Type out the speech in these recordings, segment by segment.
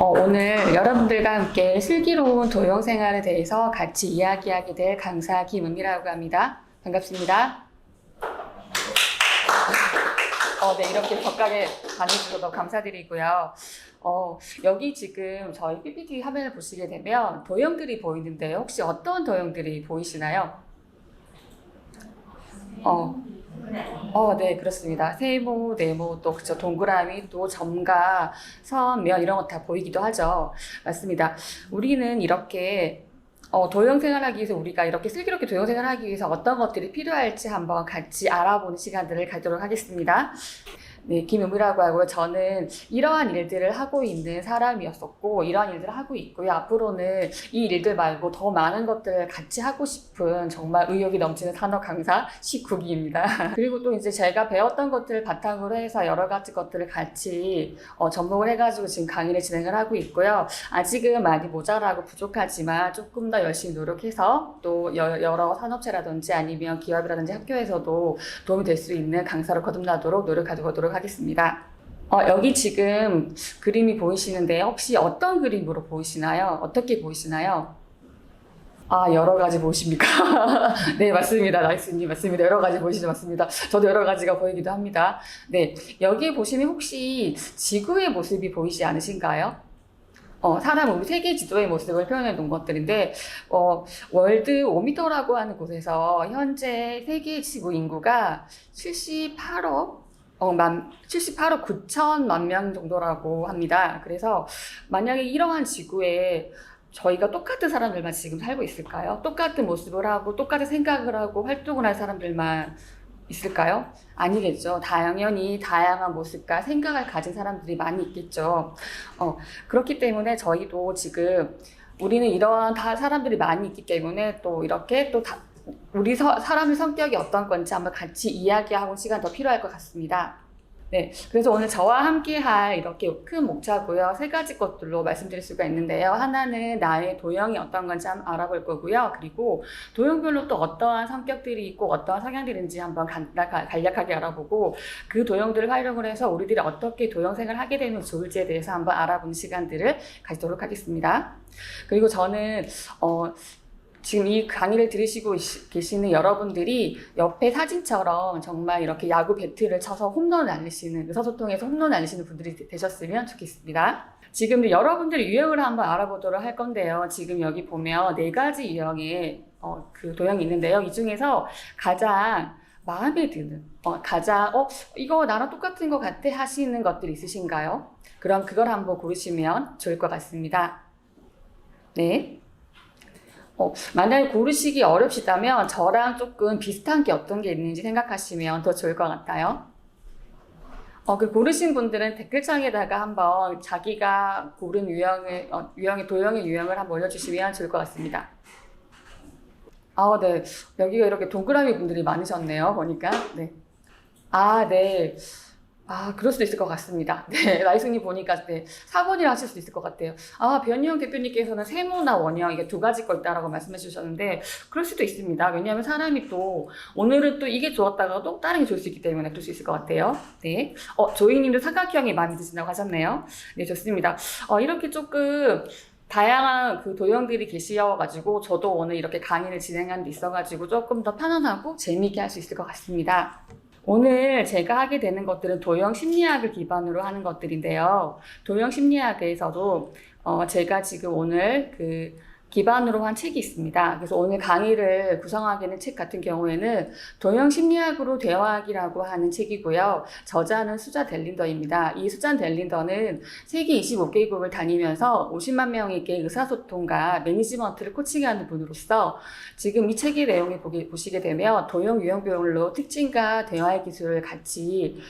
오늘 여러분들과 함께 슬기로운 도용 생활에 대해서 같이 이야기하게 될 강사 김은미라고 합니다. 반갑습니다. 네, 이렇게 격하게 반해주셔서 너무 감사드리고요. 여기 지금 저희 PPT 화면을 보시게 되면 도형들이 보이는데 혹시 어떤 도형들이 보이시나요? 네, 그렇습니다. 세모, 네모, 또, 그쵸, 동그라미, 또 점과 선, 면, 이런 거 다 보이기도 하죠. 맞습니다. 우리는 이렇게, 도형 생활하기 위해서 우리가 이렇게 슬기롭게 도형 생활하기 위해서 어떤 것들이 필요할지 한번 같이 알아보는 시간들을 갖도록 하겠습니다. 네, 김은미라고 하고요. 저는 이러한 일들을 하고 있는 사람이었었고, 이러한 일들을 하고 있고요. 앞으로는 이 일들 말고 더 많은 것들을 같이 하고 싶은 정말 의욕이 넘치는 산업 강사 시국이입니다. 그리고 또 이제 제가 배웠던 것들을 바탕으로 해서 여러 가지 것들을 같이 접목을 해가지고 지금 강의를 진행을 하고 있고요. 아직은 많이 모자라고 부족하지만 조금 더 열심히 노력해서 또 여러 산업체라든지 아니면 기업이라든지 학교에서도 도움이 될 수 있는 강사로 거듭나도록 노력하도록 하겠습니다. 여기 지금 그림이 보이시는데 혹시 어떤 그림으로 보이시나요? 어떻게 보이시나요? 여러 가지 보이십니까? 네, 맞습니다. 나이스님, 맞습니다. 여러 가지 보이시죠? 맞습니다. 저도 여러 가지가 보이기도 합니다. 네, 여기 보시면 혹시 지구의 모습이 보이지 않으신가요? 사람 우리 세계 지도의 모습을 표현해 놓은 것들인데, 월드 5m라고 하는 곳에서 현재 세계 지구 인구가 78억 78억 9천만 명 정도라고 합니다. 그래서 만약에 이러한 지구에 저희가 똑같은 사람들만 지금 살고 있을까요? 똑같은 모습을 하고 똑같은 생각을 하고 활동을 할 사람들만 있을까요? 아니겠죠. 당연히 다양한 모습과 생각을 가진 사람들이 많이 있겠죠. 그렇기 때문에 저희도 지금 우리는 이러한 사람들이 많이 있기 때문에 또 이렇게 또 우리 사람의 성격이 어떤 건지 한번 같이 이야기하고 시간 더 필요할 것 같습니다. 네, 그래서 오늘 저와 함께 할 이렇게 큰 목차고요. 세 가지 것들로 말씀드릴 수가 있는데요. 하나는 나의 도형이 어떤 건지 한번 알아볼 거고요. 그리고 도형별로 또 어떠한 성격들이 있고 어떠한 성향들인지 한번 간략하게 알아보고 그 도형들을 활용을 해서 우리들이 어떻게 도형 생활을 하게 되면 좋을지에 대해서 한번 알아보는 시간들을 가지도록 하겠습니다. 그리고 저는 지금 이 강의를 들으시고 계시는 여러분들이 옆에 사진처럼 정말 이렇게 야구 배트를 쳐서 홈런을 날리시는, 의사소통에서 홈런을 날리시는 분들이 되셨으면 좋겠습니다. 지금 여러분들의 유형을 한번 알아보도록 할 건데요. 지금 여기 보면 4가지 유형의 그 도형이 있는데요. 이 중에서 가장 마음에 드는, 이거 나랑 똑같은 것 같아 하시는 것들이 있으신가요? 그럼 그걸 한번 고르시면 좋을 것 같습니다. 네. 만약에 고르시기 어렵시다면 저랑 조금 비슷한 게 어떤 게 있는지 생각하시면 더 좋을 것 같아요. 그 고르신 분들은 댓글창에다가 한번 자기가 고른 도형의 유형을 한번 올려주시면 좋을 것 같습니다. 네. 여기가 이렇게 동그라미 분들이 많으셨네요. 보니까. 네. 네. 그럴 수도 있을 것 같습니다. 네, 나이승님 보니까, 네, 4번이라 하실 수도 있을 것 같아요. 변희영 대표님께서는 세모나 원형, 이게 2가지 거 있다라고 말씀해 주셨는데, 그럴 수도 있습니다. 왜냐하면 사람이 또, 오늘은 또 이게 좋았다가 또 다른 게 좋을 수 있기 때문에 그럴 수 있을 것 같아요. 네. 조이님도 삼각형이 마음에 드신다고 하셨네요. 네, 좋습니다. 이렇게 조금, 다양한 그 도형들이 계시어가지고, 저도 오늘 이렇게 강의를 진행한 데 있어가지고, 조금 더 편안하고 재미있게 할 수 있을 것 같습니다. 오늘 제가 하게 되는 것들은 도형 심리학을 기반으로 하는 것들인데요. 도형 심리학에서도 제가 지금 오늘 기반으로 한 책이 있습니다. 그래서 오늘 강의를 구성하게 된 책 같은 경우에는 도형 심리학으로 대화하기라고 하는 책이고요. 저자는 수잔 델린더입니다. 이 수잔 델린더는 세계 25개국을 다니면서 50만 명에게 의사소통과 매니지먼트를 코칭하는 분으로서 지금 이 책의 내용을 보시게 되면 도형 유형별로 특징과 대화의 기술을 같이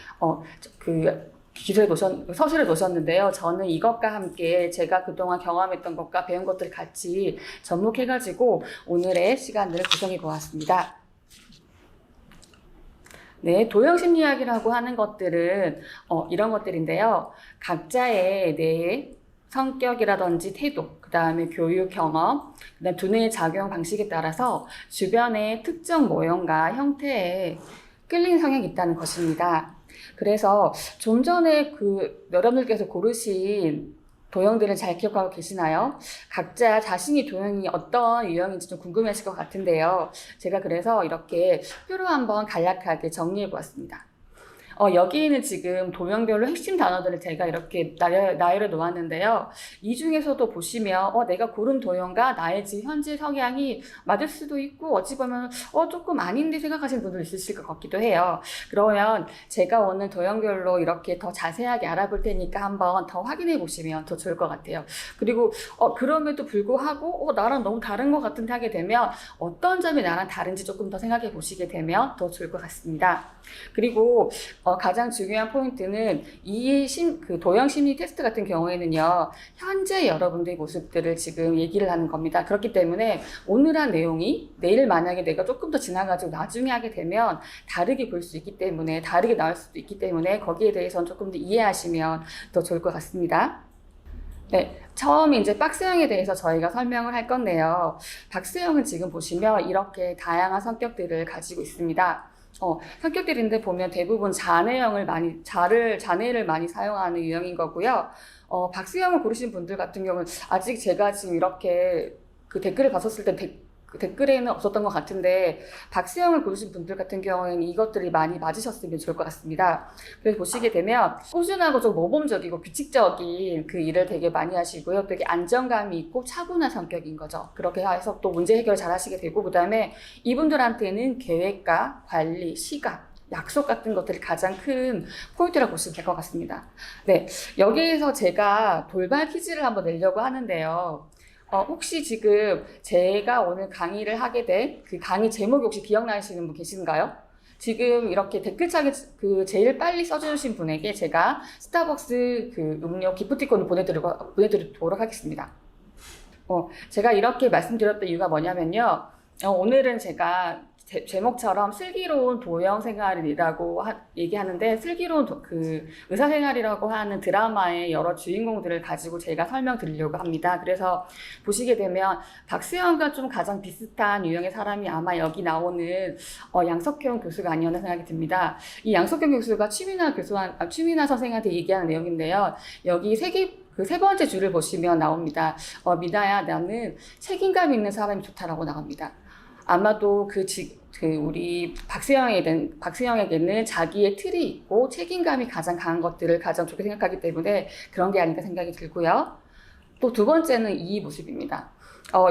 서술에 놓으셨는데요. 저는 이것과 함께 제가 그동안 경험했던 것과 배운 것들을 같이 접목해가지고 오늘의 시간을 구성해 보았습니다. 네, 도형 심리학이라고 하는 것들은 이런 것들인데요. 각자의 뇌의 성격이라든지 태도, 그 다음에 교육 경험, 그다음 두뇌의 작용 방식에 따라서 주변의 특정 모형과 형태에 끌리는 성향이 있다는 것입니다. 그래서 좀 전에 여러분들께서 고르신 도형들을 잘 기억하고 계시나요? 각자 자신이 도형이 어떤 유형인지 좀 궁금하실 것 같은데요. 제가 그래서 이렇게 표로 한번 간략하게 정리해 보았습니다. 여기에는 지금 도형별로 핵심 단어들을 제가 이렇게 나열해 놓았는데요. 이 중에서도 보시면 내가 고른 도형과 나의 지금 현재 성향이 맞을 수도 있고 어찌 보면 조금 아닌데 생각하시는 분들 있으실 것 같기도 해요. 그러면 제가 오늘 도형별로 이렇게 더 자세하게 알아볼 테니까 한번 더 확인해 보시면 더 좋을 것 같아요. 그리고 그럼에도 불구하고 나랑 너무 다른 것 같은데 하게 되면 어떤 점이 나랑 다른지 조금 더 생각해 보시게 되면 더 좋을 것 같습니다. 그리고 가장 중요한 포인트는 그 도형 심리 테스트 같은 경우에는요, 현재 여러분들의 모습들을 지금 얘기를 하는 겁니다. 그렇기 때문에 오늘 한 내용이 내일 만약에 내가 조금 더 지나가지고 나중에 하게 되면 다르게 볼 수 있기 때문에, 다르게 나올 수도 있기 때문에 거기에 대해서는 조금 더 이해하시면 더 좋을 것 같습니다. 네, 처음 이제 박스형에 대해서 저희가 설명을 할 건데요. 박스형은 지금 보시면 이렇게 다양한 성격들을 가지고 있습니다. 성격들인데 보면 대부분 자네를 많이 사용하는 유형인 거고요. 박스형을 고르신 분들 같은 경우는 아직 제가 지금 이렇게 그 댓글을 봤었을 때 그 댓글에는 없었던 것 같은데 박스형을 고르신 분들 같은 경우에는 이것들이 많이 맞으셨으면 좋을 것 같습니다. 그래서 보시게 되면 꾸준하고 좀 모범적이고 규칙적인 그 일을 되게 많이 하시고요. 되게 안정감이 있고 차분한 성격인 거죠. 그렇게 해서 또 문제 해결 잘 하시게 되고, 그 다음에 이분들한테는 계획과 관리, 시각, 약속 같은 것들이 가장 큰 포인트라고 보시면 될 것 같습니다. 네, 여기에서 제가 돌발 퀴즈를 한번 내려고 하는데요. 혹시 지금 제가 오늘 강의를 하게 된 그 강의 제목이 혹시 기억나시는 분 계신가요? 지금 이렇게 댓글창에 그 제일 빨리 써주신 분에게 제가 스타벅스 그 음료 기프티콘을 보내드리도록 하겠습니다. 제가 이렇게 말씀드렸던 이유가 뭐냐면요. 오늘은 제가 제목처럼 슬기로운 도형 생활이라고 얘기하는데, 슬기로운 그 의사생활이라고 하는 드라마의 여러 주인공들을 가지고 제가 설명드리려고 합니다. 그래서 보시게 되면 박수영과 좀 가장 비슷한 유형의 사람이 아마 여기 나오는 양석형 교수가 아니었나 생각이 듭니다. 이 양석형 교수가 취미나 선생한테 얘기하는 내용인데요. 여기 그 세 번째 줄을 보시면 나옵니다. 미나야, 나는 책임감 있는 사람이 좋다라고 나옵니다. 아마도 우리 박수영에게는 자기의 틀이 있고 책임감이 가장 강한 것들을 가장 좋게 생각하기 때문에 그런 게 아닌가 생각이 들고요. 또 두 번째는 이 모습입니다.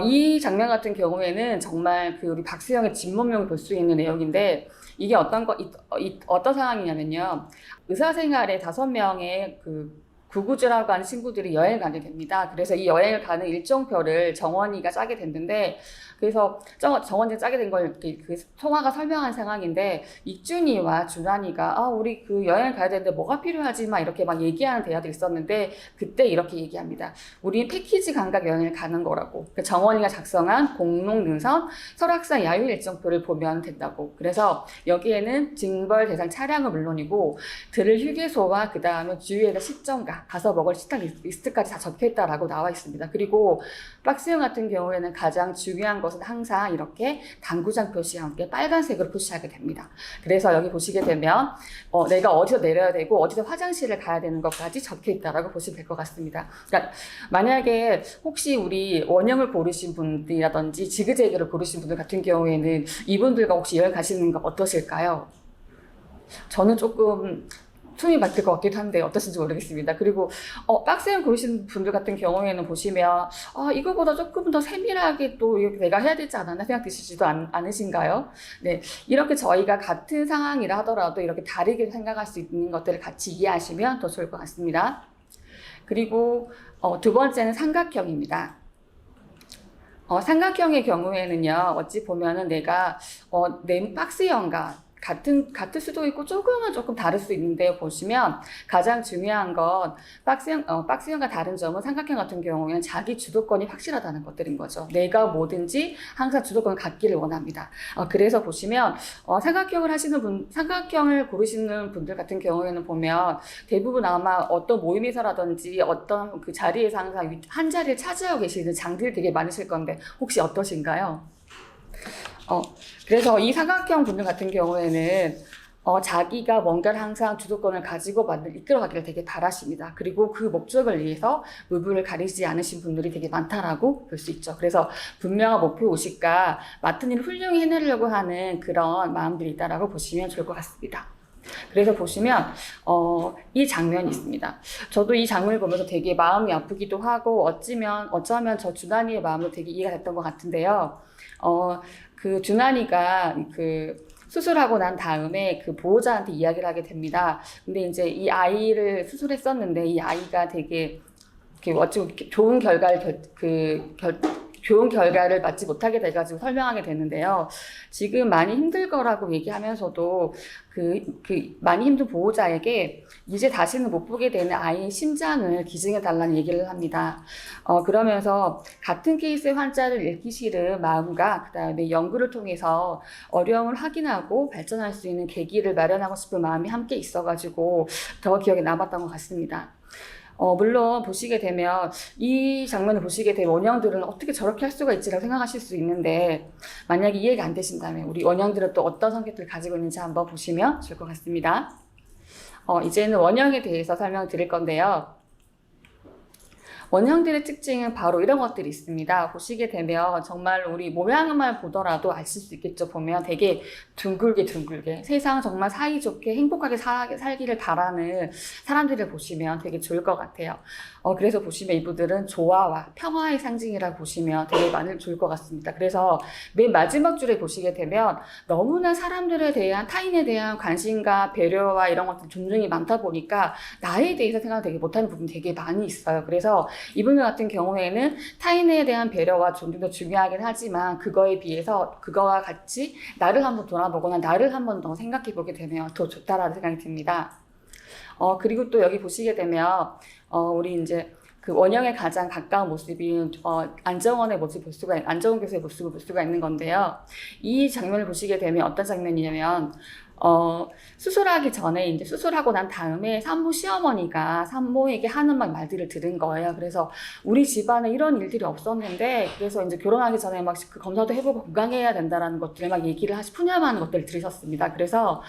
이 장면 같은 경우에는 정말 그 우리 박수영의 진면목을 볼 수 있는 내용인데, 이게 어떤 상황이냐면요. 의사생활에 5명의 구구주라고 하는 친구들이 여행을 가게 됩니다. 그래서 이 여행을 가는 일정표를 정원이가 짜게 됐는데, 그래서 정원이가 짜게 된 걸 그 송아가 설명한 상황인데, 익준이와 준환이가 우리 그 여행을 가야 되는데 뭐가 필요하지? 막 이렇게 막 얘기하는 대화도 있었는데, 그때 이렇게 얘기합니다. 우리는 패키지 감각 여행을 가는 거라고. 정원이가 작성한 공농능선 설악산 야유 일정표를 보면 된다고. 그래서 여기에는 징벌 대상 차량은 물론이고 들을 휴게소와 그 다음에 주위에 시점과 가서 먹을 식당 리스트까지 다 적혀있다라고 나와 있습니다. 그리고 박스형 같은 경우에는 가장 중요한 것은 항상 이렇게 당구장 표시와 함께 빨간색으로 표시하게 됩니다. 그래서 여기 보시게 되면 내가 어디서 내려야 되고 어디서 화장실을 가야 되는 것까지 적혀있다라고 보시면 될 것 같습니다. 그러니까 만약에 혹시 우리 원형을 고르신 분들이라든지 지그재그를 고르신 분들 같은 경우에는 이분들과 혹시 여행 가시는 거 어떠실까요? 저는 조금 숨이 막힐 것 같기도 한데 어떠신지 모르겠습니다. 그리고 박스형 고르시는 분들 같은 경우에는 보시면 이거보다 조금 더 세밀하게 또 내가 해야 되지 않았나 생각되시지도 않으신가요? 네, 이렇게 저희가 같은 상황이라 하더라도 이렇게 다르게 생각할 수 있는 것들을 같이 이해하시면 더 좋을 것 같습니다. 그리고 두 번째는 삼각형입니다. 삼각형의 경우에는요, 어찌 보면은 내가 내 박스형과 같을 수도 있고 조금 다를 수 있는데, 보시면 가장 중요한 건 박스형과 다른 점은 삼각형 같은 경우에는 자기 주도권이 확실하다는 것들인 거죠. 내가 뭐든지 항상 주도권을 갖기를 원합니다. 그래서 보시면 삼각형을 고르시는 분들 같은 경우에는 보면 대부분 아마 어떤 모임에서라든지 어떤 그 자리에서 항상 한 자리를 차지하고 계시는 장들이 되게 많으실 건데 혹시 어떠신가요? 그래서 이 삼각형 분들 같은 경우에는 자기가 뭔가를 항상 주도권을 가지고 이끌어가기를 되게 바라십니다. 그리고 그 목적을 위해서 물불을 가리지 않으신 분들이 되게 많다라고 볼 수 있죠. 그래서 분명한 목표 의식과 맡은 일을 훌륭히 해내려고 하는 그런 마음들이 있다라고 보시면 좋을 것 같습니다. 그래서 보시면 이 장면이 있습니다. 저도 이 장면을 보면서 되게 마음이 아프기도 하고 어쩌면 저 준하니의 마음도 되게 이해가 됐던 것 같은데요. 그 준하니가 수술하고 난 다음에 그 보호자한테 이야기를 하게 됩니다. 근데 이제 이 아이를 수술했었는데 이 아이가 되게 좋은 결과를 맞지 못하게 돼가지고 설명하게 되는데요. 지금 많이 힘들 거라고 얘기하면서도 많이 힘든 보호자에게 이제 다시는 못 보게 되는 아이의 심장을 기증해달라는 얘기를 합니다. 그러면서 같은 케이스의 환자를 잃기 싫은 마음과 그 다음에 연구를 통해서 어려움을 확인하고 발전할 수 있는 계기를 마련하고 싶은 마음이 함께 있어가지고 더 기억에 남았던 것 같습니다. 물론 이 장면을 보시게 되면 원영들은 어떻게 저렇게 할 수가 있지라고 생각하실 수 있는데, 만약에 이해가 안 되신다면 우리 원영들은 또 어떤 성격들을 가지고 있는지 한번 보시면 좋을 것 같습니다. 이제는 원형에 대해서 설명드릴 건데요. 원형들의 특징은 바로 이런 것들이 있습니다. 보시게 되면 정말 우리 모양만 보더라도 아실 수 있겠죠. 보면 되게 둥글게 세상 정말 사이좋게 행복하게 살기를 바라는 사람들을 보시면 되게 좋을 것 같아요. 그래서 보시면 이분들은 조화와 평화의 상징이라고 보시면 되게 좋을 것 같습니다. 그래서 맨 마지막 줄에 보시게 되면 너무나 사람들에 대한 타인에 대한 관심과 배려와 이런 것들 존중이 많다 보니까 나에 대해서 생각을 되게 못하는 부분이 되게 많이 있어요. 그래서 이분들 같은 경우에는 타인에 대한 배려와 존중도 중요하긴 하지만 그거와 같이 나를 한번 돌아보거나 나를 한번 더 생각해 보게 되면 더 좋다라는 생각이 듭니다. 그리고 또 여기 보시게 되면 우리 이제 그 원형에 가장 가까운 모습인 안정원 교수의 모습을 볼 수가 있는 건데요. 이 장면을 보시게 되면 어떤 장면이냐면 수술하기 전에 이제 수술하고 난 다음에 산모 시어머니가 산모에게 하는 말들을 들은 거예요. 그래서 우리 집안에 이런 일들이 없었는데, 그래서 이제 결혼하기 전에 그 검사도 해보고 건강해야 된다라는 것들을 얘기를 푸념하는 것들을 들으셨습니다. 그래서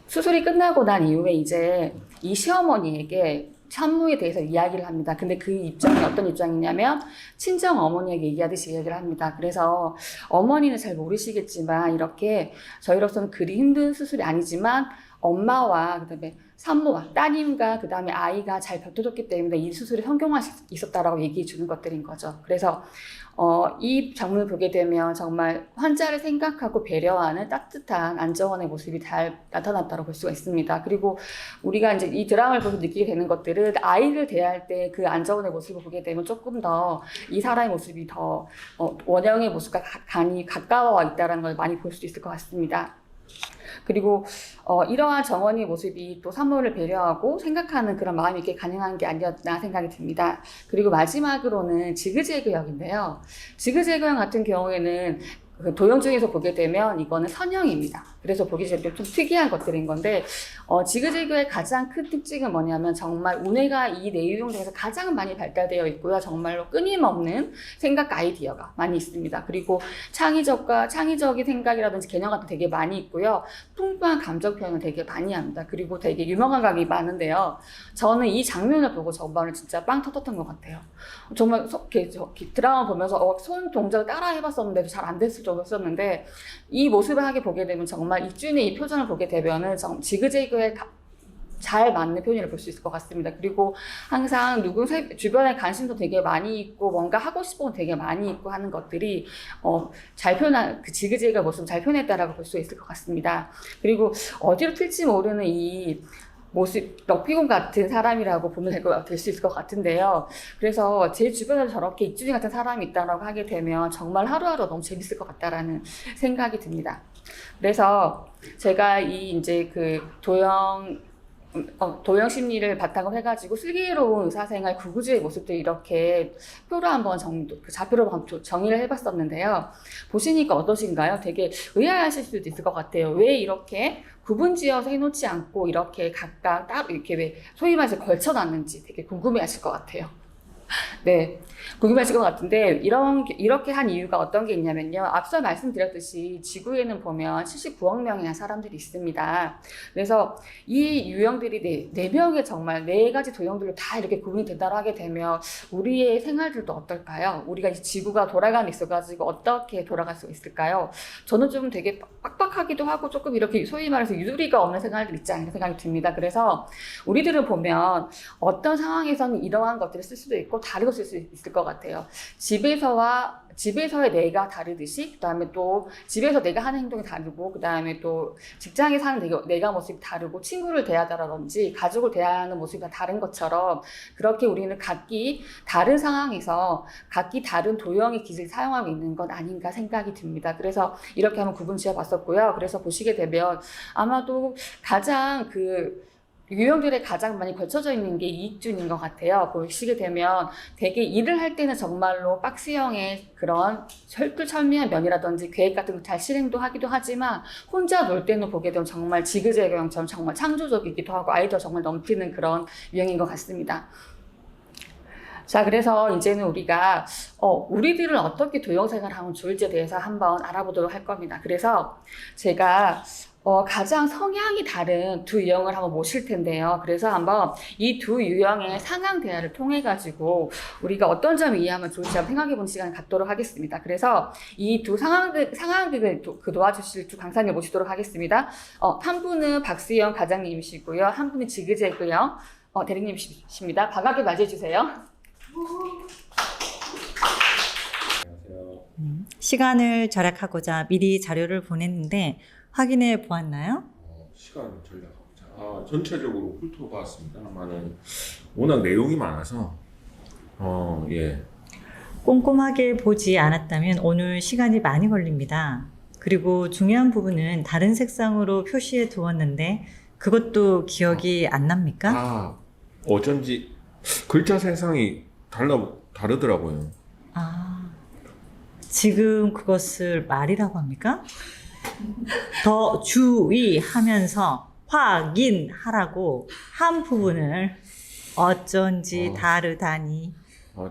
수술이 끝나고 난 이후에 이제 이 시어머니에게 산모에 대해서 이야기를 합니다. 근데 그 입장이 어떤 입장이냐면 친정 어머니에게 얘기하듯이 이야기를 합니다. 그래서 어머니는 잘 모르시겠지만 이렇게 저희로서는 그리 힘든 수술이 아니지만 엄마와 그다음에 산모와 따님과 그다음에 아이가 잘 버텨줬기 때문에 이 수술이 성공할 수 있었다라고 얘기해 주는 것들인 거죠. 그래서 이 장면을 보게 되면 정말 환자를 생각하고 배려하는 따뜻한 안정원의 모습이 잘 나타났다고 볼 수가 있습니다. 그리고 우리가 이제 이 드라마를 보면서 느끼게 되는 것들은 아이를 대할 때 그 안정원의 모습을 보게 되면 조금 더 이 사람의 모습이 더 원형의 모습과 가까워 있다는 걸 많이 볼 수 있을 것 같습니다. 그리고 이러한 정원의 모습이 또 산모를 배려하고 생각하는 그런 마음이 있게 가능한 게 아니었나 생각이 듭니다. 그리고 마지막으로는 지그재그형인데요. 지그재그형 같은 경우에는 도형 중에서 보게 되면 이거는 선형입니다. 그래서 보기 좀 특이한 것들인 건데 지그재그의 가장 큰 특징은 뭐냐면 정말 운해가 이 내용 중에서 가장 많이 발달되어 있고요. 정말로 끊임없는 생각과 아이디어가 많이 있습니다. 그리고 창의적인 생각이라든지 개념 같은 되게 많이 있고요. 풍부한 감정 표현을 되게 많이 합니다. 그리고 되게 유명한 각이 많은데요. 저는 이 장면을 보고 정말 진짜 빵 터졌던 것 같아요. 정말 드라마 보면서 손 동작을 따라 해봤었는데도 잘 안 됐을 정도였었는데 이 모습을 하게 보게 되면 정말 이준의 이 표정을 보게 되면은 지그재그에 잘 맞는 표현을 볼 수 있을 것 같습니다. 그리고 항상 주변에 관심도 되게 많이 있고 뭔가 하고 싶은 건 되게 많이 있고 하는 것들이 잘 표현한 그 지그재그 모습을 잘 표현했다라고 볼 수 있을 것 같습니다. 그리고 어디로 튈지 모르는 이 모습, 럭비공 같은 사람이라고 보면 될 수 있을 것 같은데요. 그래서 제 주변에 저렇게 이준희 같은 사람이 있다고 하게 되면 정말 하루하루 너무 재밌을 것 같다라는 생각이 듭니다. 그래서 제가 이제 도형 심리를 바탕으로 해가지고 슬기로운 의사생활 구구주의 모습들 이렇게 표로 한번 좌표로 정의를 해봤었는데요. 보시니까 어떠신가요? 되게 의아하실 수도 있을 것 같아요. 왜 이렇게 구분지어서 해놓지 않고 이렇게 각각 따로 이렇게 왜 소위 말해서 걸쳐놨는지 되게 궁금해하실 것 같아요. 네. 궁금하실 것 같은데, 이렇게 한 이유가 어떤 게 있냐면요. 앞서 말씀드렸듯이 지구에는 보면 79억 명이나 사람들이 있습니다. 그래서 이 유형들이 네 명의 정말 네 가지 도형들로 다 이렇게 구분이 된다고 하게 되면 우리의 생활들도 어떨까요? 우리가 이 지구가 돌아가는 데 있어가지고 어떻게 돌아갈 수 있을까요? 저는 좀 되게 빡빡하기도 하고 조금 이렇게 소위 말해서 유두리가 없는 생활들 있지 않을까 생각이 듭니다. 그래서 우리들을 보면 어떤 상황에서는 이러한 것들을 쓸 수도 있고 다르게 쓸 수 있을 것 같아요. 집에서의 내가 다르듯이, 그 다음에 또 집에서 내가 하는 행동이 다르고, 그 다음에 또 직장에 사는 내가 모습이 다르고, 친구를 대하다라든지 가족을 대하는 모습이 다 다른 것처럼 그렇게 우리는 각기 다른 상황에서 각기 다른 도형의 기질을 사용하고 있는 것 아닌가 생각이 듭니다. 그래서 이렇게 한번 구분 지어 봤었고요. 그래서 보시게 되면 아마도 가장 유형들에 가장 많이 걸쳐져 있는 게 이익준인 것 같아요. 보시게 되면 되게 일을 할 때는 정말로 박스형의 그런 철두철미한 면이라든지 계획 같은 거 잘 실행도 하기도 하지만 혼자 놀 때는 보게 되면 정말 지그재그형처럼 정말 창조적이기도 하고 아이디어 정말 넘치는 그런 유형인 것 같습니다. 자, 그래서 이제는 우리가 우리들은 어떻게 도형 생활을 하면 좋을지에 대해서 한번 알아보도록 할 겁니다. 그래서 제가 가장 성향이 다른 두 유형을 한번 모실 텐데요. 그래서 한번 이 두 유형의 상황 대화를 통해 가지고 우리가 어떤 점을 이해하면 좋을지 한번 생각해 보는 시간을 갖도록 하겠습니다. 그래서 이 두 상황극을 도와주실 두 강사님 모시도록 하겠습니다. 한 분은 박수영 과장님이시고요. 한 분은 지그재그형 대리님이십니다. 반갑게 맞이해 주세요. 안녕하세요. 시간을 절약하고자 미리 자료를 보냈는데 확인해 보았나요? 시간 전략하고자 전체적으로 훑어봤습니다만은 워낙 내용이 많아서 예. 꼼꼼하게 보지 않았다면 오늘 시간이 많이 걸립니다. 그리고 중요한 부분은 다른 색상으로 표시해 두었는데 그것도 기억이 안 납니까? 어쩐지 글자 색상이 다르더라고요. 지금 그것을 말이라고 합니까? 더 주의하면서 확인하라고 한 부분을 어쩐지 다르다니.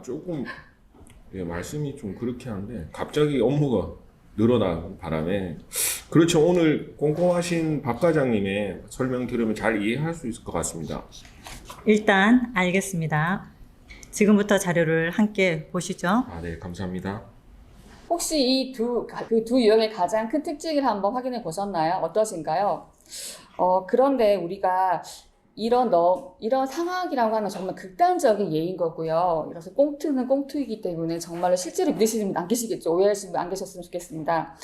조금 예, 말씀이 좀 그렇게 한데 갑자기 업무가 늘어나는 바람에 그렇죠. 오늘 꼼꼼하신 박 과장님의 설명 들으면 잘 이해할 수 있을 것 같습니다. 일단 알겠습니다. 지금부터 자료를 함께 보시죠. 네, 감사합니다. 혹시 이 두 유형의 가장 큰 특징을 한번 확인해 보셨나요? 어떠신가요? 그런데 우리가 이런 상황이라고 하면 정말 극단적인 예인 거고요. 그래서 꽁트는 꽁트이기 때문에 정말로 실제로 믿으시는 분 안 계시겠죠. 오해하시는 분 안 계셨으면 좋겠습니다.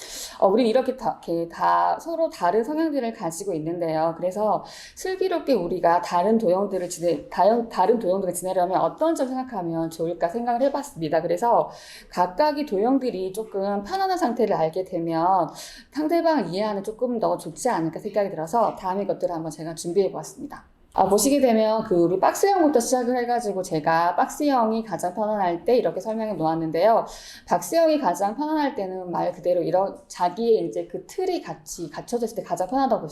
우리는 이렇게 다 서로 다른 성향들을 가지고 있는데요. 그래서 슬기롭게 우리가 다른 도형들을 지내려면 어떤 점 생각하면 좋을까 생각을 해봤습니다. 그래서 각각의 도형들이 조금 편안한 상태를 알게 되면 상대방을 이해하는 조금 더 좋지 않을까 생각이 들어서 다음의 것들을 한번 제가 준비해 보았습니다. 보시게 되면 우리 박스형부터 시작을 해가지고 제가 박스형이 가장 편안할 때 이렇게 설명해 놓았는데요. 박스형이 가장 편안할 때는 말 그대로 이런 자기의 이제 그 틀이 같이 갖춰져 있을 때 가장 편하다고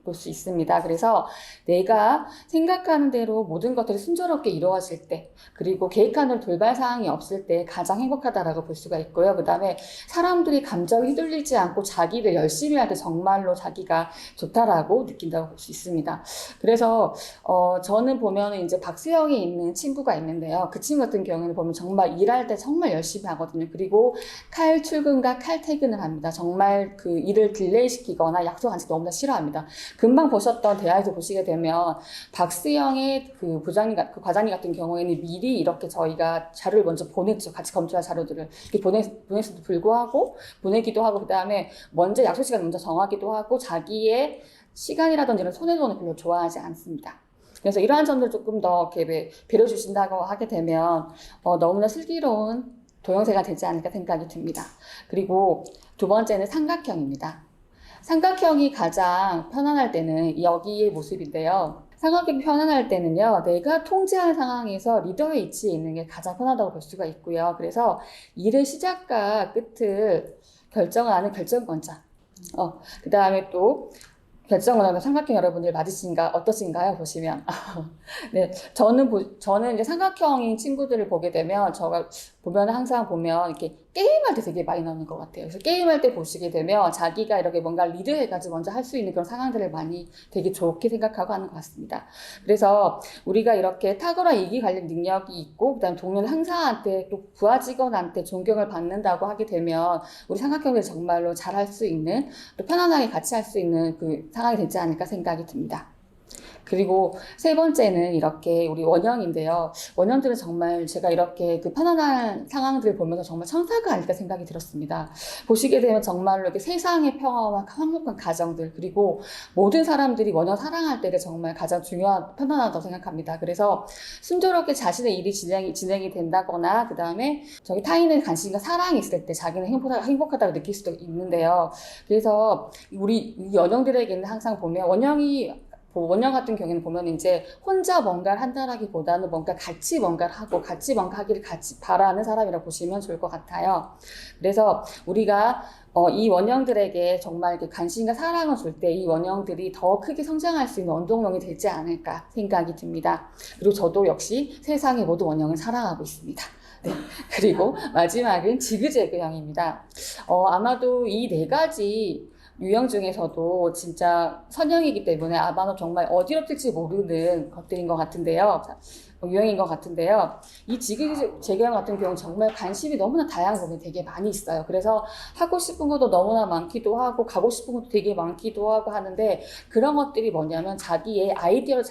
볼 수 있습니다. 그래서 내가 생각하는 대로 모든 것들이 순조롭게 이루어질 때, 그리고 계획한 대로 돌발 사항이 없을 때 가장 행복하다라고 볼 수가 있고요. 그 다음에 사람들이 감정이 휘둘리지 않고 자기를 열심히 할 때 정말로 자기가 좋다라고 느낀다고 볼 수 있습니다. 그래서 저는 보면 이제 박수형이 있는 친구가 있는데요. 그 친구 같은 경우는 보면 정말 일할 때 정말 열심히 하거든요. 그리고 칼출근과 칼퇴근을 합니다. 정말 그 일을 딜레이 시키거나 약속 안 지키기 너무나 싫어합니다. 금방 보셨던 대화에서 보시게 되면 박수형의 그 과장님 같은 경우에는 미리 이렇게 저희가 자료를 먼저 보냈죠. 같이 검토할 자료들을 이렇게 보냈음에도 불구하고 보내기도 하고, 그 다음에 먼저 약속 시간 먼저 정하기도 하고, 자기의 시간이라든지 이런 손해보는 별로 좋아하지 않습니다. 그래서 이러한 점들 조금 더 이렇게 배려 주신다고 하게 되면 너무나 슬기로운 도형새가 되지 않을까 생각이 듭니다. 그리고 두 번째는 삼각형입니다. 삼각형이 가장 편안할 때는 여기의 모습인데요. 삼각형이 편안할 때는요, 내가 통제하는 상황에서 리더의 위치에 있는 게 가장 편하다고 볼 수가 있고요. 그래서 일의 시작과 끝을 결정을 하는 결정권자. 그 다음에 또 결정을 삼각형 여러분들 맞으신가 어떠신가요? 보시면 네, 저는 이제 삼각형인 친구들을 보게 되면 제가 보면 항상 보면 이렇게 게임할 때 되게 많이 나오는 것 같아요. 그래서 게임할 때 보시게 되면 자기가 이렇게 뭔가 리드해가지고 먼저 할 수 있는 그런 상황들을 많이 되게 좋게 생각하고 하는 것 같습니다. 그래서 우리가 이렇게 탁월한 이기 관련 능력이 있고 그다음에 동료 상사한테 또 부하 직원한테 존경을 받는다고 하게 되면 우리 삼각형들이 정말로 잘할 수 있는 또 편안하게 같이 할 수 있는 그 상황이 되지 않을까 생각이 듭니다. 그리고 세 번째는 이렇게 우리 원형인데요. 원형들은 정말 제가 이렇게 그 편안한 상황들을 보면서 정말 천사가 아닐까 생각이 들었습니다. 보시게 되면 정말로 이렇게 세상의 평화와 행복한 가정들, 그리고 모든 사람들이 원형 사랑할 때가 정말 가장 중요한, 편안하다고 생각합니다. 그래서 순조롭게 자신의 일이 진행이 된다거나, 그 다음에 저기 타인의 관심과 사랑이 있을 때 자기는 행복하다고 느낄 수도 있는데요. 그래서 우리 원형들에게는 항상 보면 원형 같은 경우에는 보면 이제 혼자 뭔가를 한다라기보다는 뭔가 같이 뭔가를 하고 같이 뭔가 하기를 같이 바라는 사람이라고 보시면 좋을 것 같아요. 그래서 우리가 이 원형들에게 정말 이렇게 관심과 사랑을 줄 때 이 원형들이 더 크게 성장할 수 있는 원동력이 되지 않을까 생각이 듭니다. 그리고 저도 역시 세상의 모든 원형을 사랑하고 있습니다. 네. 그리고 마지막은 지그재그형입니다. 아마도 이 네 가지 유형 중에서도 진짜 선형이기 때문에 아마도 정말 어디로 튈지 모르는 것들인 것 같은데요. 유형인 것 같은데요. 이 지그재그형 같은 경우는 정말 관심이 너무나 다양한 부분이 되게 많이 있어요. 그래서 하고 싶은 것도 너무나 많기도 하고 가고 싶은 것도 되게 많기도 하고 하는데 그런 것들이 뭐냐면 자기의 아이디어를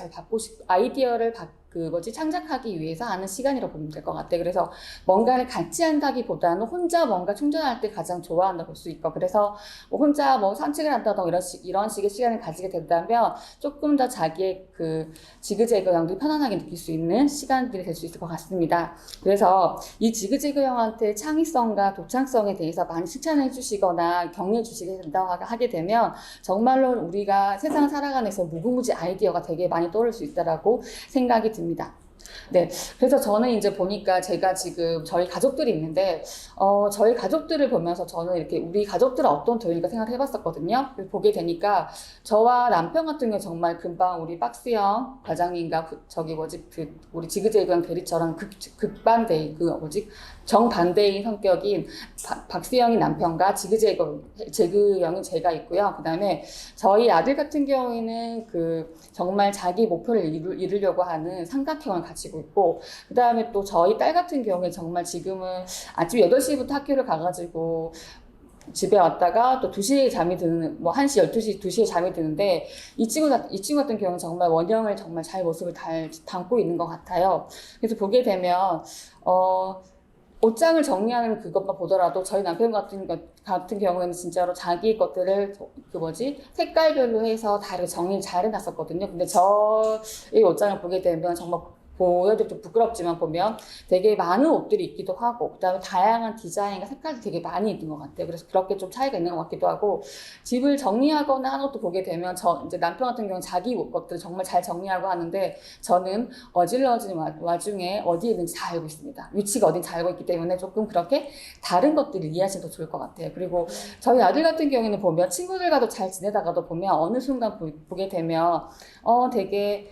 창작하기 위해서 하는 시간이라고 보면 될 것 같아요. 그래서 뭔가를 같이 한다기보다는 혼자 뭔가 충전할 때 가장 좋아한다고 볼 수 있고, 그래서 혼자 산책을 한다던가 이런 식의 시간을 가지게 된다면 조금 더 자기의 그 지그재그형들이 편안하게 느낄 수 있는 시간들이 될 수 있을 것 같습니다. 그래서 이 지그재그형한테 창의성과 독창성에 대해서 많이 칭찬해 주시거나 격려해 주시게 된다고 하게 되면 정말로 우리가 세상을 살아가면서 무궁무진 아이디어가 되게 많이 떠오를 수 있다라고 생각이 듭니다. 네, 그래서 저는 이제 보니까 제가 지금 저희 가족들이 있는데 저희 가족들을 보면서 저는 이렇게 우리 가족들은 어떤 도형인가 생각을 해봤었거든요. 보게 되니까 저와 남편 같은 경우 정말 금방 우리 박스형 과장님과 우리 지그재그형 대리처럼 극반대인 정반대인 성격인 박수영인 남편과 재그형은 제가 있고요. 그 다음에 저희 아들 같은 경우에는 정말 자기 목표를 이루려고 하는 삼각형을 가지고 있고, 그 다음에 또 저희 딸 같은 경우에 정말 지금은 아침 8시부터 학교를 가가지고 집에 왔다가 또 2시에 잠이 드는, 1시, 12시, 2시에 잠이 드는데, 이 친구 같은 경우는 정말 원형을 정말 잘 모습을 잘 담고 있는 것 같아요. 그래서 보게 되면, 옷장을 정리하는 그것만 보더라도 저희 남편 같은 경우에는 진짜로 자기 것들을 색깔별로 해서 다 이렇게 정리를 잘 해놨었거든요. 근데 저의 옷장을 보게 되면 정말 보여드리기 좀 부끄럽지만 보면 되게 많은 옷들이 있기도 하고, 그 다음에 다양한 디자인과 색깔이 되게 많이 있는 것 같아요. 그래서 그렇게 좀 차이가 있는 것 같기도 하고, 집을 정리하거나 하는 것도 보게 되면 이제 남편 같은 경우는 자기 것들을 정말 잘 정리하고 하는데, 저는 어질러진 와중에 어디에 있는지 다 알고 있습니다. 위치가 어딘지 다 알고 있기 때문에 조금 그렇게 다른 것들을 이해하시면 더 좋을 것 같아요. 그리고 저희 아들 같은 경우에는 보면 친구들과도 잘 지내다가도 보면 어느 순간 보게 되면 되게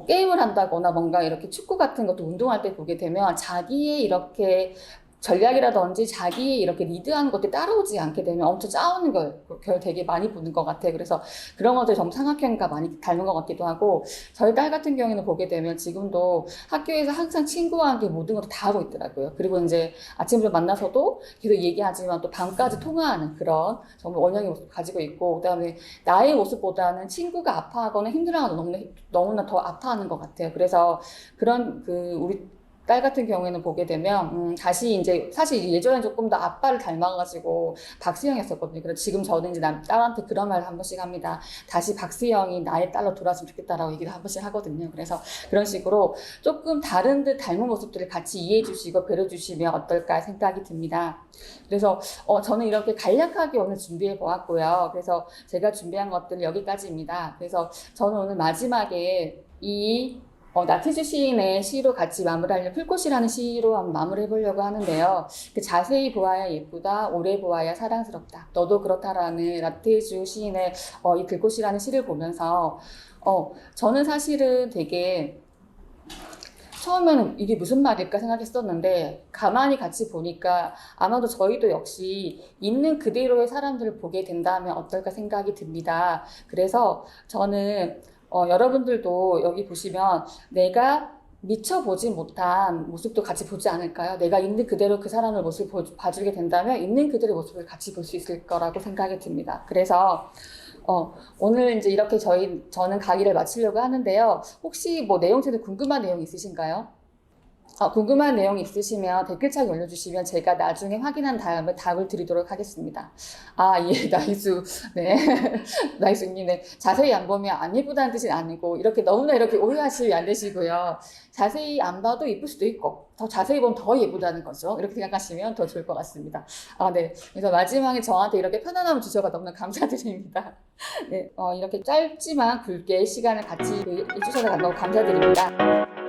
게임을 한다거나 뭔가 이렇게 축구 같은 것도 운동할 때 보게 되면 자기의 이렇게 전략이라든지 자기 이렇게 리드하는 것들이 따라오지 않게 되면 엄청 싸우는 걸 되게 많이 보는 것 같아요. 그래서 그런 것들이 좀 삼각형과 많이 닮은 것 같기도 하고, 저희 딸 같은 경우에는 보게 되면 지금도 학교에서 항상 친구와 함께 모든 것도 다 하고 있더라고요. 그리고 이제 아침부터 만나서도 계속 얘기하지만 또 밤까지 통화하는 그런 정말 원형의 모습을 가지고 있고, 그 다음에 나의 모습보다는 친구가 아파하거나 힘들어하거나 너무나 더 아파하는 것 같아요. 그래서 그런 우리 딸 같은 경우에는 보게 되면 다시 이제 사실 예전에 조금 더 아빠를 닮아가지고 박수영이었었거든요. 그래서 지금 저는 이제 딸한테 그런 말을 한 번씩 합니다. 다시 박수영이 나의 딸로 돌아왔으면 좋겠다라고 얘기를 한 번씩 하거든요. 그래서 그런 식으로 조금 다른 듯 닮은 모습들을 같이 이해해 주시고 배려 주시면 어떨까 생각이 듭니다. 그래서 저는 이렇게 간략하게 오늘 준비해 보았고요. 그래서 제가 준비한 것들은 여기까지입니다. 그래서 저는 오늘 마지막에 이 나태주 시인의 시로 같이 마무리하려는 풀꽃이라는 시로 한번 마무리해 보려고 하는데요. 그 자세히 보아야 예쁘다, 오래 보아야 사랑스럽다. 너도 그렇다라는 나태주 시인의 이 들꽃이라는 시를 보면서 저는 사실은 되게 처음에는 이게 무슨 말일까 생각했었는데 가만히 같이 보니까 아마도 저희도 역시 있는 그대로의 사람들을 보게 된다면 어떨까 생각이 듭니다. 그래서 저는 여러분들도 여기 보시면 내가 미처 보지 못한 모습도 같이 보지 않을까요? 내가 있는 그대로 그 사람의 모습을 봐주게 된다면 있는 그대로의 모습을 같이 볼 수 있을 거라고 생각이 듭니다. 그래서 오늘 이제 이렇게 저는 강의를 마치려고 하는데요. 혹시 뭐 내용 중에 궁금한 내용 있으신가요? 궁금한 내용 있으시면 댓글창 올려주시면 제가 나중에 확인한 다음에 답을 드리도록 하겠습니다. 예, 나이수. 네. 나이수님, 네. 자세히 안 보면 안 예쁘다는 뜻은 아니고, 이렇게 너무나 이렇게 오해하시면 안 되시고요. 자세히 안 봐도 예쁠 수도 있고, 더 자세히 보면 더 예쁘다는 거죠. 이렇게 생각하시면 더 좋을 것 같습니다. 네. 그래서 마지막에 저한테 이렇게 편안함을 주셔서 너무나 감사드립니다. 네. 이렇게 짧지만 굵게 시간을 같이 해주셔서 너무 감사드립니다.